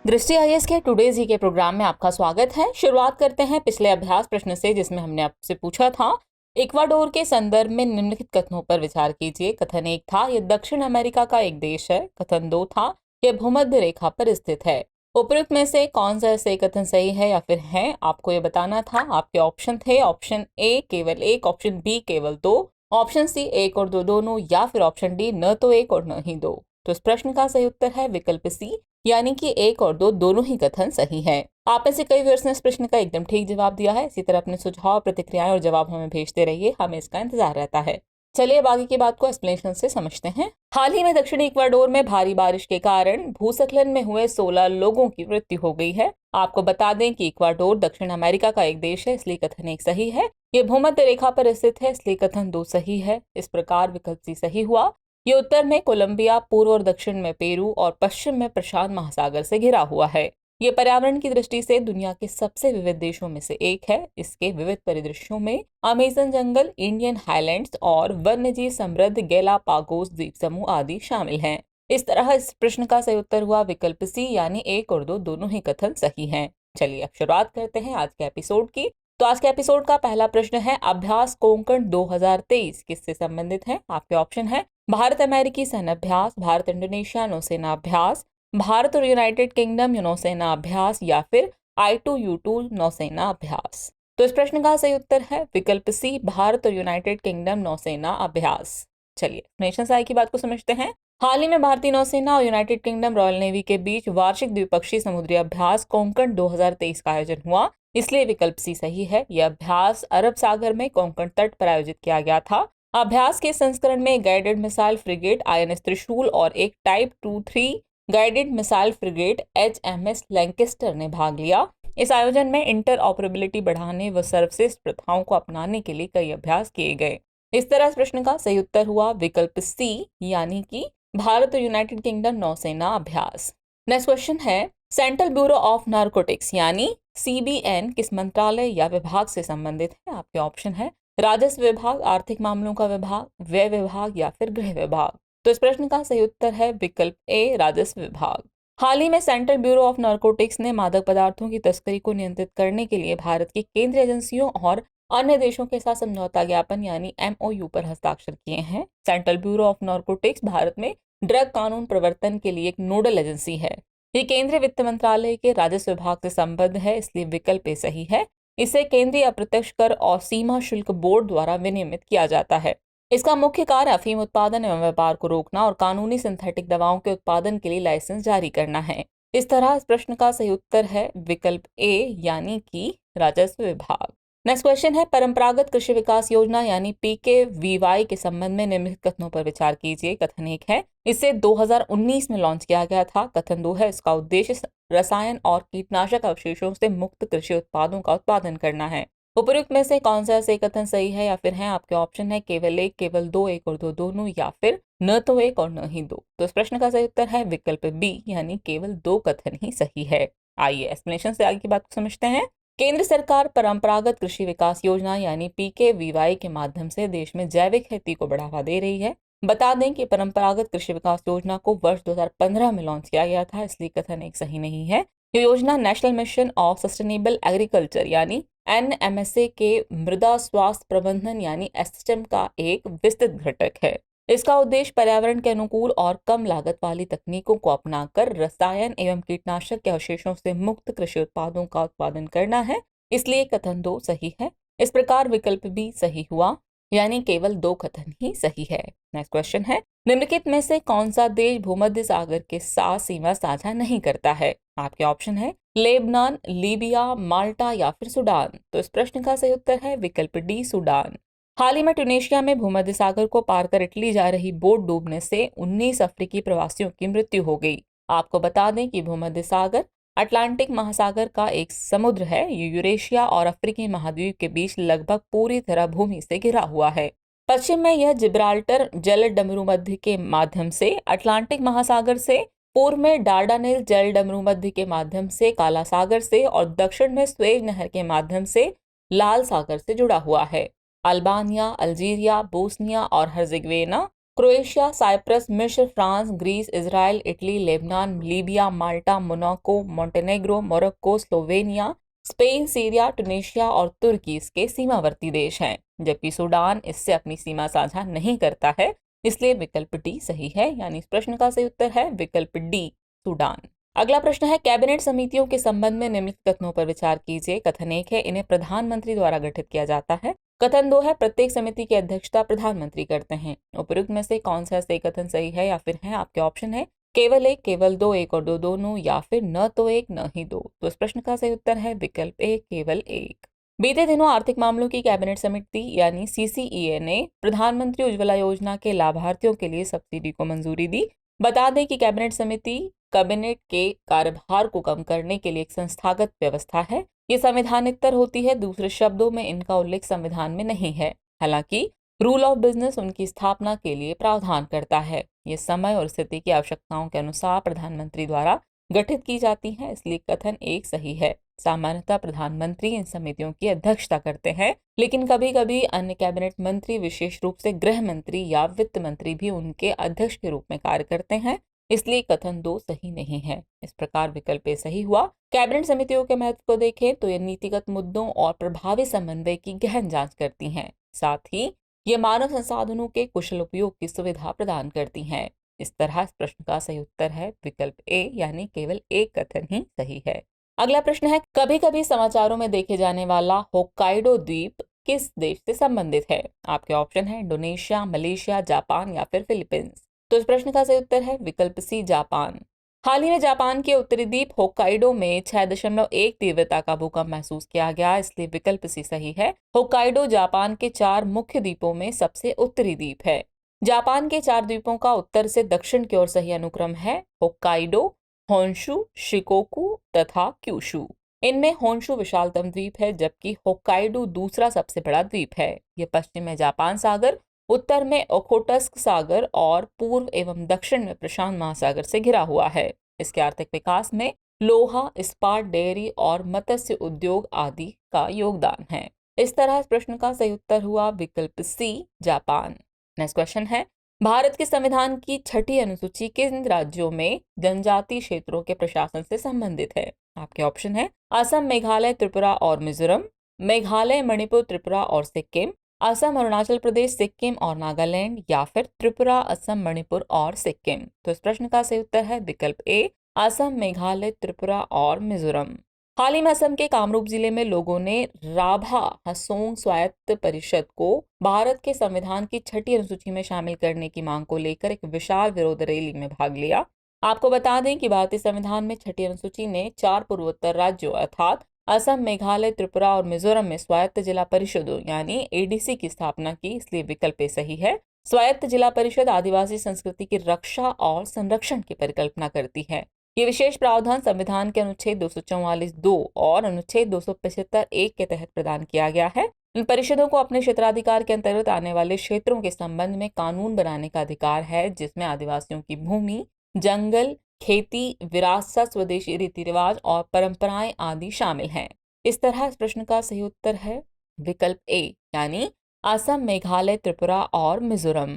दृष्टि आईएएस के टुडे जी के प्रोग्राम में आपका स्वागत है। शुरुआत करते हैं पिछले अभ्यास प्रश्न से, जिसमें हमने आपसे पूछा था इक्वाडोर के संदर्भ में निम्नलिखित कथनों पर विचार कीजिए। कथन 1 था, यह दक्षिण अमेरिका का एक देश है। कथन 2 था, यह भूमध्य रेखा पर स्थित है। उपयुक्त में से कौन सा ऐसे कथन सही है या फिर है, आपको ये बताना था। आपके ऑप्शन थे ऑप्शन ए केवल एक, ऑप्शन बी केवल दो, ऑप्शन सी एक और दो दोनों, या फिर ऑप्शन डी न तो एक और न ही दो। तो इस प्रश्न का सही उत्तर है विकल्प सी, यानी कि एक और दो दोनों ही कथन सही है। आप में से कई व्यूअर्स ने इस प्रश्न का एकदम ठीक जवाब दिया है। इसी तरह अपने सुझाव, प्रतिक्रियाएं और जवाब हमें भेजते रहिए, हमें इसका इंतजार रहता है। चलिए अब आगे की बात को एक्सप्लेनेशन से समझते हैं। हाल ही में दक्षिणी इक्वाडोर में भारी बारिश के कारण भूस्खलन में हुए 16 लोगों की मृत्यु हो गई है। आपको बता दें कि इक्वाडोर दक्षिण अमेरिका का एक देश है, इसलिए कथन 1 सही है। ये भूमध्य रेखा पर स्थित है, इसलिए कथन 2 सही है। इस प्रकार विकल्प सी सही हुआ। ये उत्तर में कोलंबिया, पूर्व और दक्षिण में पेरू और पश्चिम में प्रशांत महासागर से घिरा हुआ है। ये पर्यावरण की दृष्टि से दुनिया के सबसे विविध देशों में से एक है। इसके विविध परिदृश्यों में अमेज़न जंगल, इंडियन हाईलैंड्स और वन्यजीव समृद्ध गैलापागोस द्वीप समूह आदि शामिल हैं। इस तरह इस प्रश्न का सही उत्तर हुआ विकल्प सी, यानी एक और दो दोनों ही कथन सही हैं। चलिए अब शुरुआत करते हैं आज के एपिसोड की। तो आज के एपिसोड का पहला प्रश्न है, अभ्यास कोंकण 2023 किससे संबंधित है। आपके ऑप्शन है भारत अमेरिकी सैन्य अभ्यास, भारत इंडोनेशिया नौसेना अभ्यास, भारत और यूनाइटेड किंगडम नौसेना अभ्यास, या फिर I2U2 नौसेना अभ्यास। तो इस प्रश्न का सही उत्तर है विकल्प सी, भारत और यूनाइटेड किंगडम नौसेना अभ्यास। चलिए एक्सप्लेनेशन से आगे की बात को समझते हैं। हाल ही में भारतीय नौसेना और यूनाइटेड किंगडम रॉयल नेवी के बीच वार्षिक द्विपक्षीय समुद्री अभ्यास कोंकण 2023 का आयोजन हुआ, इसलिए विकल्प सी सही है। यह अभ्यास अरब सागर में कोंकण तट पर आयोजित किया गया था। अभ्यास के संस्करण में गाइडेड मिसाइल फ्रिगेट INS त्रिशूल और एक type 2-3 guided missile frigate HMS Lancaster ने भाग लिया। इस आयोजन में इंटर ऑपरेबिलिटी बढ़ाने व सर्वश्रेष्ठ प्रथाओं को अपनाने के लिए कई अभ्यास किए गए। इस तरह इस प्रश्न का सही उत्तर हुआ विकल्प सी, यानी कि भारत और यूनाइटेड किंगडम नौसेना अभ्यास। नेक्स्ट क्वेश्चन है, सेंट्रल ब्यूरो ऑफ नारकोटिक्स यानी CBN किस मंत्रालय या विभाग से संबंधित है। आपके ऑप्शन है राजस्व विभाग, आर्थिक मामलों का विभाग, व्यय विभाग, या फिर गृह विभाग। तो इस प्रश्न का सही उत्तर है विकल्प ए, राजस्व विभाग। हाल ही में सेंट्रल ब्यूरो ऑफ नारकोटिक्स ने मादक पदार्थों की तस्करी को नियंत्रित करने के लिए भारत की केंद्रीय एजेंसियों और अन्य देशों के साथ समझौता ज्ञापन यानी MOU पर हस्ताक्षर किए हैं। Central bureau of narcotics Bharat में ड्रग कानून प्रवर्तन के लिए एक नोडल एजेंसी है। ये केंद्रीय वित्त मंत्रालय के राजस्व विभाग से संबद्ध है, इसलिए विकल्प ए सही है। इसे केंद्रीय अप्रत्यक्ष कर और सीमा शुल्क बोर्ड द्वारा विनियमित किया जाता है। इसका मुख्य कार्य अफीम उत्पादन एवं व्यापार को रोकना और कानूनी सिंथेटिक दवाओं के उत्पादन के लिए लाइसेंस जारी करना है। इस तरह इस प्रश्न का सही उत्तर है विकल्प ए, यानी कि राजस्व विभाग। नेक्स्ट क्वेश्चन है, परंपरागत कृषि विकास योजना यानी PKVY के संबंध में निम्नलिखित कथनों पर विचार कीजिए। कथन 1 है, इसे 2019 में लॉन्च किया गया था। कथन 2 है, इसका उद्देश्य रसायन और कीटनाशक अवशेषों से मुक्त कृषि उत्पादों का उत्पादन करना है। उपयुक्त में से कौन सा ऐसे कथन सही है या फिर है। आपके ऑप्शन है केवल एक, केवल दो, एक और दो दोनों, या फिर न तो एक और न ही दो। तो इस प्रश्न का सही उत्तर है विकल्प बी, यानी केवल दो कथन ही सही है। आइए एक्सप्लेनेशन से आगे की बात को समझते हैं। केंद्र सरकार परंपरागत कृषि विकास योजना यानी PKVY के माध्यम से देश में जैविक खेती को बढ़ावा दे रही है। बता दें कि परंपरागत कृषि विकास योजना को वर्ष 2015 में लॉन्च किया गया था, इसलिए कथन एक सही नहीं है। ये योजना national mission of sustainable agriculture यानी NMSA के मृदा स्वास्थ्य प्रबंधन यानी SHM का एक विस्तृत घटक है। इसका उद्देश्य पर्यावरण के अनुकूल और कम लागत वाली तकनीकों को अपनाकर रसायन एवं कीटनाशक के अवशेषों से मुक्त कृषि उत्पादों का उत्पादन करना है, इसलिए कथन 2 सही है। इस प्रकार विकल्प बी सही हुआ, यानी केवल दो कथन ही सही है। नेक्स्ट क्वेश्चन है, निम्नलिखित में से कौन सा देश भूमध्य सागर के साथ सीमा साझा नहीं करता है। आपके ऑप्शन है लेबनान, लीबिया, माल्टा, या फिर सूडान। तो इस प्रश्न का सही उत्तर है विकल्प डी, सूडान। हाल ही में ट्यूनीशिया में भूमध्य सागर को पार कर इटली जा रही बोट डूबने से 19 अफ्रीकी प्रवासियों की मृत्यु हो गई। आपको बता दें कि भूमध्य सागर अटलांटिक महासागर का एक समुद्र है। ये यूरेशिया और अफ्रीकी महाद्वीप के बीच लगभग पूरी तरह भूमि से घिरा हुआ है। पश्चिम में यह जिब्राल्टर जल डमरू मध्य के माध्यम से अटलांटिक महासागर से, पूर्व में डार्डानेल जल डमरू मध्य के माध्यम से काला सागर से, और दक्षिण में स्वेज नहर के माध्यम से लाल सागर से जुड़ा हुआ है। अल्बानिया, अल्जीरिया, बोस्निया और हर्जेगोविना क्रोएशिया, साइप्रस, मिस्र, France, Greece, Israel, Italy, Lebanon, Libya, Malta, Monaco, Montenegro, Morocco, Slovenia, Spain, Syria, Tunisia और तुर्की इसके सीमावर्ती देश हैं, जबकि सूडान इससे अपनी सीमा साझा नहीं करता है। इसलिए विकल्प डी सही है, यानी इस प्रश्न का सही उत्तर है विकल्प डी, सूडान। अगला प्रश्न है, कैबिनेट समितियों के संबंध में निम्नलिखित कथनों पर विचार कीजिए। कथन 1 है, इन्हें प्रधानमंत्री द्वारा गठित किया जाता है। कथन 2 है, प्रत्येक समिति की अध्यक्षता प्रधानमंत्री करते हैं। उपयुक्त में से कौन सा सही कथन सही है, या फिर है आपके ऑप्शन है केवल एक, केवल दो, एक और दो दोनों, या फिर न तो एक न ही दो। तो इस प्रश्न का सही उत्तर है विकल्प ए, केवल एक। बीते दिनों आर्थिक मामलों की कैबिनेट समिति यानी सीसीईए ने प्रधानमंत्री उज्ज्वला योजना के लाभार्थियों के लिए सब्सिडी को मंजूरी दी। बता दें कि कैबिनेट समिति कैबिनेट के कार्यभार को कम करने के लिए एक संस्थागत व्यवस्था है। ये संवैधानिकतर होती है, दूसरे शब्दों में इनका उल्लेख संविधान में नहीं है। हालांकि रूल ऑफ बिजनेस उनकी स्थापना के लिए प्रावधान करता है। ये समय और स्थिति की आवश्यकताओं के अनुसार प्रधानमंत्री द्वारा गठित की जाती है, इसलिए कथन एक सही है। सामान्यतः प्रधानमंत्री इन समितियों की अध्यक्षता करते हैं, लेकिन कभी कभी अन्य कैबिनेट मंत्री, विशेष रूप से गृह मंत्री या वित्त मंत्री भी उनके अध्यक्ष के रूप में कार्य करते हैं, इसलिए कथन 2 सही नहीं है। इस प्रकार विकल्प ए सही हुआ। कैबिनेट समितियों के महत्व को देखें तो ये नीतिगत मुद्दों और प्रभावी समन्वय की गहन जांच करती हैं। साथ ही ये मानव संसाधनों के कुशल उपयोग की सुविधा प्रदान करती हैं। इस तरह इस प्रश्न का सही उत्तर है विकल्प ए, यानी केवल एक कथन ही सही है। अगला प्रश्न है, कभी कभी समाचारों में देखे जाने वाला होक्काइडो द्वीप किस देश से संबंधित है? आपके ऑप्शन है इंडोनेशिया, मलेशिया, जापान या फिर फिलीपींस। तो इस प्रश्न का सही उत्तर है विकल्प सी, जापान। हाल ही में जापान के उत्तरी द्वीप होक्काइडो में 6.1 तीव्रता का भूकंप महसूस किया गया, इसलिए विकल्प सी सही है। होक्काइडो जापान के 4 मुख्य द्वीपों में सबसे उत्तरी द्वीप है। जापान के 4 द्वीपों का उत्तर से दक्षिण की ओर सही अनुक्रम है होक्काइडो, होन्शु, शिकोकू तथा क्यूशु। इनमें होन्शु विशालतम द्वीप है, जबकि होक्काइडो दूसरा सबसे बड़ा द्वीप है। यह पश्चिम में जापान सागर, उत्तर में ओखोटस्क सागर और पूर्व एवं दक्षिण में प्रशांत महासागर से घिरा हुआ है। इसके आर्थिक विकास में लोहा, इस्पात, डेयरी और मत्स्य उद्योग आदि का योगदान है। इस तरह इस प्रश्न का सही उत्तर हुआ विकल्प सी, जापान। नेक्स्ट क्वेश्चन है, भारत के संविधान की 6ठी अनुसूची किन राज्यों में जनजातीय क्षेत्रों के प्रशासन से संबंधित है? आपके ऑप्शन है असम, मेघालय, त्रिपुरा और मिजोरम, मेघालय, मणिपुर, त्रिपुरा और सिक्किम, असम, अरुणाचल प्रदेश, सिक्किम और नागालैंड, या फिर त्रिपुरा, असम, मणिपुर और सिक्किम। तो इस प्रश्न का सही उत्तर है विकल्प ए, असम, मेघालय, त्रिपुरा और मिजोरम। हाल ही में असम के कामरूप जिले में लोगों ने राभा हसोंग स्वायत्त परिषद को भारत के संविधान की 6ठी अनुसूची में शामिल करने की मांग को लेकर एक विशाल विरोध रैली में भाग लिया। आपको बता दें कि भारतीय संविधान में 6ठी अनुसूची ने 4 पूर्वोत्तर राज्यों अर्थात असम, मेघालय, त्रिपुरा और मिजोरम में स्वायत्त जिला परिषदों यानी एडीसी की स्थापना की, इसलिए विकल्प सही है। स्वायत्त जिला परिषद आदिवासी संस्कृति की रक्षा और संरक्षण की परिकल्पना करती है। ये विशेष प्रावधान संविधान के अनुच्छेद 244(2) और अनुच्छेद 275(1) के तहत प्रदान किया गया है। इन परिषदों को अपने क्षेत्राधिकार के अंतर्गत आने वाले क्षेत्रों के संबंध में कानून बनाने का अधिकार है, जिसमें आदिवासियों की भूमि, जंगल, खेती, विरासत, स्वदेशी रीति रिवाज और परंपराएं आदि शामिल हैं। इस तरह इस प्रश्न का सही उत्तर है विकल्प ए, यानी असम, मेघालय, त्रिपुरा और मिजोरम।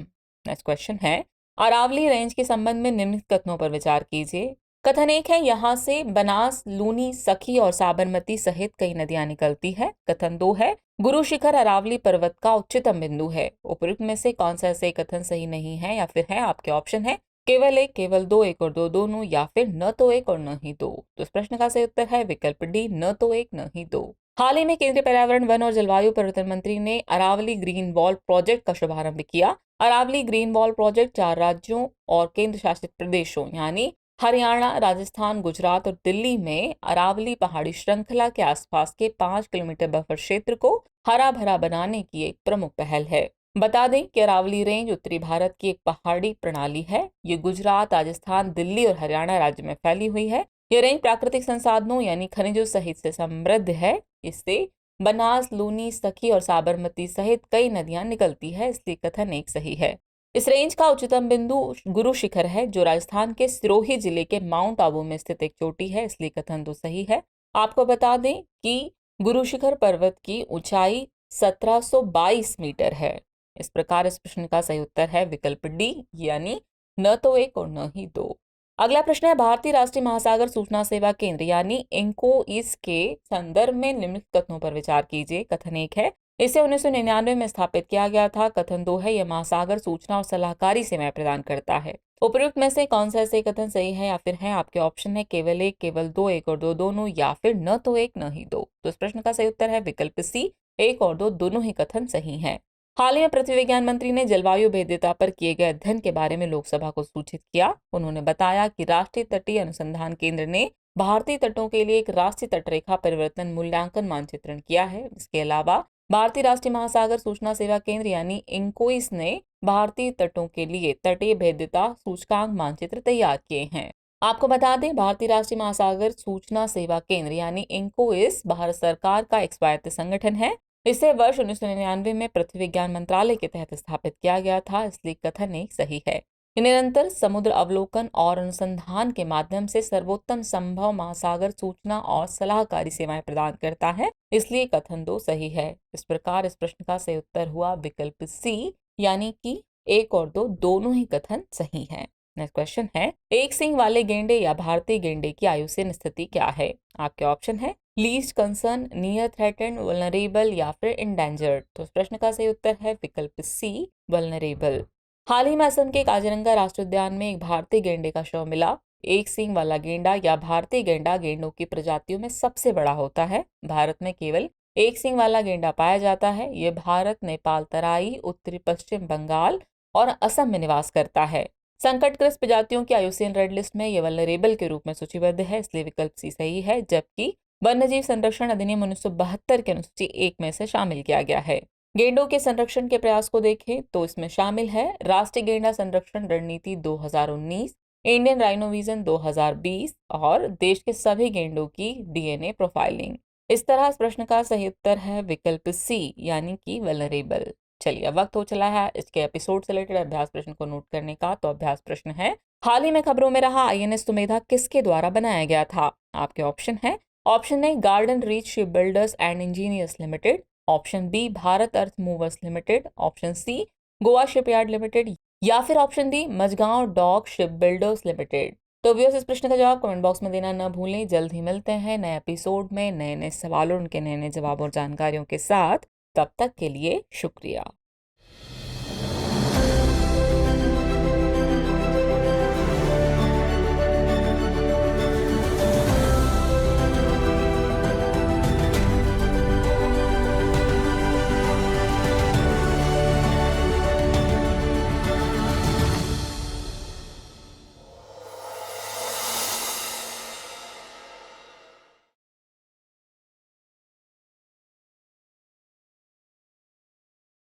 नेक्स्ट क्वेश्चन है, अरावली रेंज के संबंध में निम्नलिखित कथनों पर विचार कीजिए। कथन 1 है, यहाँ से बनास, लूनी, सखी और साबरमती सहित कई नदियां निकलती है। कथन 2 है, गुरु शिखर अरावली पर्वत का उच्चतम बिंदु है। उपयुक्त में से कौन सा ऐसे कथन सही नहीं है, या फिर है आपके ऑप्शन है केवल एक, केवल दो, एक और दो दोनों, या फिर न तो एक और न ही दो। तो इस प्रश्न का सही उत्तर है विकल्प डी, न तो एक न ही दो। हाल ही में केंद्रीय पर्यावरण, वन और जलवायु परिवर्तन मंत्री ने अरावली ग्रीन वॉल प्रोजेक्ट का शुभारंभ किया। अरावली ग्रीन वॉल प्रोजेक्ट 4 राज्यों और केंद्र शासित प्रदेशों यानी हरियाणा, राजस्थान, गुजरात और दिल्ली में अरावली पहाड़ी श्रृंखला के आसपास के 5 किलोमीटर बफर क्षेत्र को हरा भरा बनाने की एक प्रमुख पहल है। बता दें कि अरावली रेंज उत्तरी भारत की एक पहाड़ी प्रणाली है। ये गुजरात, राजस्थान, दिल्ली और हरियाणा राज्य में फैली हुई है। यह रेंज प्राकृतिक संसाधनों यानी खनिजों सहित से समृद्ध है। इससे बनास, लूनी, सखी और साबरमती सहित कई नदियां निकलती है, इसलिए कथन 1 सही है। इस रेंज का उच्चतम बिंदु गुरु शिखर है, जो राजस्थान के सिरोही जिले के माउंट आबू में स्थित एक चोटी है, इसलिए कथन 2 सही है। आपको बता दें कि गुरु शिखर पर्वत की ऊंचाई 1722 मीटर है। इस प्रकार इस प्रश्न का सही उत्तर है विकल्प डी, यानी न तो एक और न ही दो। अगला प्रश्न है, भारतीय राष्ट्रीय महासागर सूचना सेवा केंद्र यानी इनकोइस के संदर्भ में निम्नलिखित कथनों पर विचार कीजिए। कथन 1 है, इसे 1999 में स्थापित किया गया था। कथन 2 है, यह महासागर सूचना और सलाहकारी सेवाएं प्रदान करता है। उपयुक्त में से कौन सा ऐसे कथन सही है, या फिर है आपके ऑप्शन है केवल एक, केवल दो, एक और दो, दोनों, या फिर न तो एक न ही दो। तो इस प्रश्न का सही उत्तर है विकल्प सी, एक और दो, दोनों ही कथन सही है। हाल ही में पृथ्वी विज्ञान मंत्री ने जलवायु भेद्यता पर किए गए अध्ययन के बारे में लोकसभा को सूचित किया। उन्होंने बताया कि राष्ट्रीय तटीय अनुसंधान केंद्र ने भारतीय तटों के लिए एक राष्ट्रीय तटरेखा परिवर्तन मूल्यांकन मानचित्रण किया है। इसके अलावा भारतीय राष्ट्रीय महासागर सूचना सेवा केंद्र यानी इनकोइस ने भारतीय तटों के लिए तटीय भेद्यता सूचकांक मानचित्र तैयार किए हैं। आपको बता दें, भारतीय राष्ट्रीय महासागर सूचना सेवा केंद्र यानी इनकोइस भारत सरकार का एक स्वायत्त संगठन है। इसे वर्ष 1999 में पृथ्वी विज्ञान मंत्रालय के तहत स्थापित किया गया था, इसलिए कथन एक सही है। निरंतर समुद्र अवलोकन और अनुसंधान के माध्यम से सर्वोत्तम संभव महासागर सूचना और सलाहकारी सेवाएं प्रदान करता है, इसलिए कथन 2 सही है। इस प्रकार इस प्रश्न का सही उत्तर हुआ विकल्प सी, यानी कि एक और दो, दोनों ही कथन सही है। नेक्स्ट क्वेश्चन है, एक सींग वाले गेंडे या भारतीय गेंडे की आयुसीन स्थिति क्या है? आपके ऑप्शन है least concern, near threatened, vulnerable या फिर इंडेंजर्ड। तो इस प्रश्न का सही उत्तर है विकल्प सी, वल्नरेबल। हाल ही में असम के काजीरंगा राष्ट्रीय उद्यान में एक भारतीय गेंडे का शव मिला। एक सींग वाला गेंडा या भारतीय गेंडा गेंडों की प्रजातियों में सबसे बड़ा होता है। भारत में केवल एक सींग वाला गेंडा पाया जाता है। यह भारत, नेपाल, तराई, उत्तरी पश्चिम बंगाल और असम में निवास करता है। संकटग्रस्त प्रजातियों की आयुसीन रेड लिस्ट में यह वल्नरेबल के रूप में सूचीबद्ध है, इसलिए विकल्प सी सही है। जबकि वन्यजीव संरक्षण अधिनियम 1972 के अनुसूची 1 में से शामिल किया गया है। गेंडों के संरक्षण के प्रयास को देखें तो इसमें शामिल है राष्ट्रीय गेंडा संरक्षण रणनीति 2019, इंडियन राइनो विजन 2020 और देश के सभी गेंडों की डीएनए प्रोफाइलिंग। इस तरह इस प्रश्न का सही उत्तर है विकल्प सी, यानी कि वल्नरेबल। चलिए, अब वक्त हो चला है इसके एपिसोड से रिलेटेड अभ्यास प्रश्न को नोट करने का। तो अभ्यास प्रश्न है, हाल ही में खबरों में रहा आईएनएस सुमेधा किसके द्वारा बनाया गया था? आपके ऑप्शन है, option A Garden Reach ship builders and engineers limited, option B Bharat earth movers limited, option C Goa shipyard limited, या फिर option D Mazagon dock ship builders limited. तो व्यूअर्स, इस प्रश्न का जवाब कमेंट बॉक्स में देना न भूलें। जल्द ही मिलते हैं नए एपिसोड में नए नए सवालों, उनके नए नए जवाब और जानकारियों के साथ। तब तक के लिए शुक्रिया।